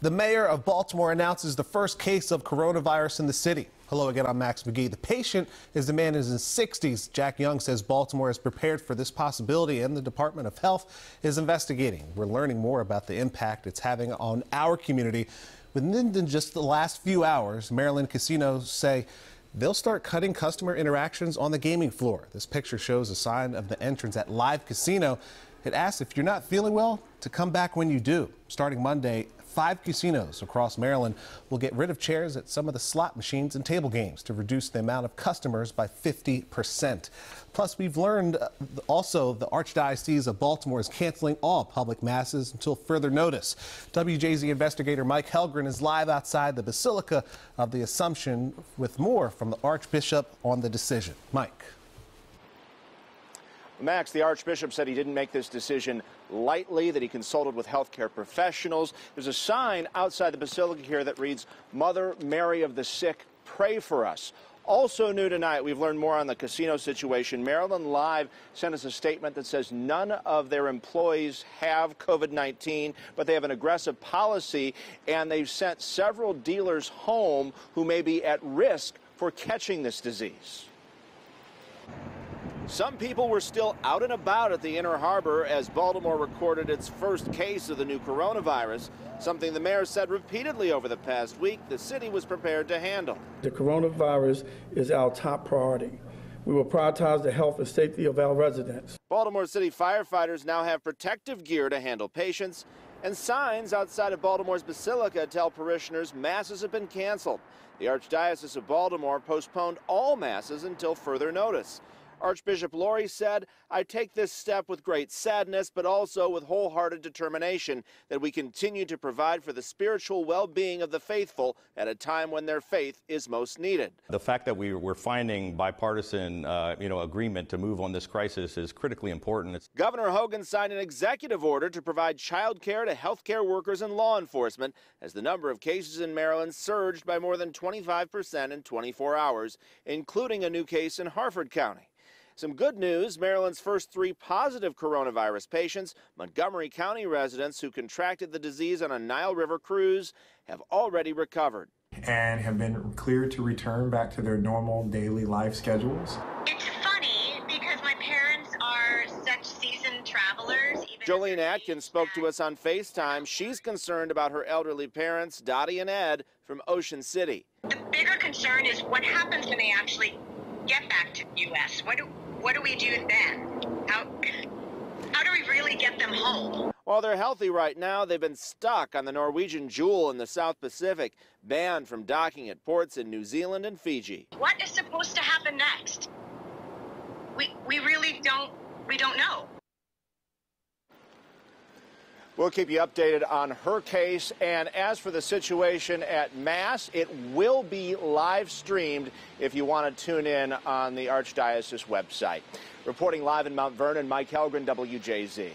The mayor of Baltimore announces the first case of coronavirus in the city. Hello again, I'm Max McGee. The patient is a man in his 60s. Jack Young says Baltimore is prepared for this possibility and the Department of Health is investigating. We're learning more about the impact it's having on our community. Within just the last few hours, Maryland casinos say they'll start cutting customer interactions on the gaming floor. This picture shows a sign of the entrance at Live Casino. It asks if you're not feeling well to come back when you do. Starting Monday, 5 casinos across Maryland will get rid of chairs at some of the slot machines and table games to reduce the amount of customers by 50%. Plus, we've learned also the Archdiocese of Baltimore is canceling all public masses until further notice. WJZ investigator Mike Helgren is live outside the Basilica of the Assumption with more from the Archbishop on the decision. Mike. Max, the Archbishop said he didn't make this decision lightly, that he consulted with healthcare professionals. There's a sign outside the Basilica here that reads, "Mother Mary of the Sick, pray for us." Also new tonight, we've learned more on the casino situation. Maryland Live sent us a statement that says none of their employees have COVID-19, but they have an aggressive policy, and they've sent several dealers home who may be at risk for catching this disease. Some people were still out and about at the Inner Harbor as Baltimore recorded its first case of the new coronavirus, something the mayor said repeatedly over the past week the city was prepared to handle. The coronavirus is our top priority. We will prioritize the health and safety of our residents. Baltimore City firefighters now have protective gear to handle patients, and signs outside of Baltimore's Basilica tell parishioners masses have been canceled. The Archdiocese of Baltimore postponed all masses until further notice. Archbishop Lori said, "I take this step with great sadness, but also with wholehearted determination that we continue to provide for the spiritual well-being of the faithful at a time when their faith is most needed." The fact that we're finding bipartisan agreement to move on this crisis is critically important. Governor Hogan signed an executive order to provide child care to healthcare workers and law enforcement as the number of cases in Maryland surged by more than 25% in 24 hours, including a new case in Harford County. Some good news, Maryland's first 3 positive coronavirus patients, Montgomery County residents who contracted the disease on a Nile River cruise, have already recovered. And have been cleared to return back to their normal daily life schedules. It's funny because my parents are such seasoned travelers. Jolene Atkins spoke to us on FaceTime. She's concerned about her elderly parents, Dottie and Ed, from Ocean City. The bigger concern is what happens when they actually get back to the U.S. What do we do then? How do we really get them home? While they're healthy right now, they've been stuck on the Norwegian Jewel in the South Pacific, banned from docking at ports in New Zealand and Fiji. What is supposed to happen next? We really don't know. We'll keep you updated on her case. And as for the situation at Mass, it will be live streamed if you want to tune in on the Archdiocese website. Reporting live in Mount Vernon, Mike Helgren, WJZ.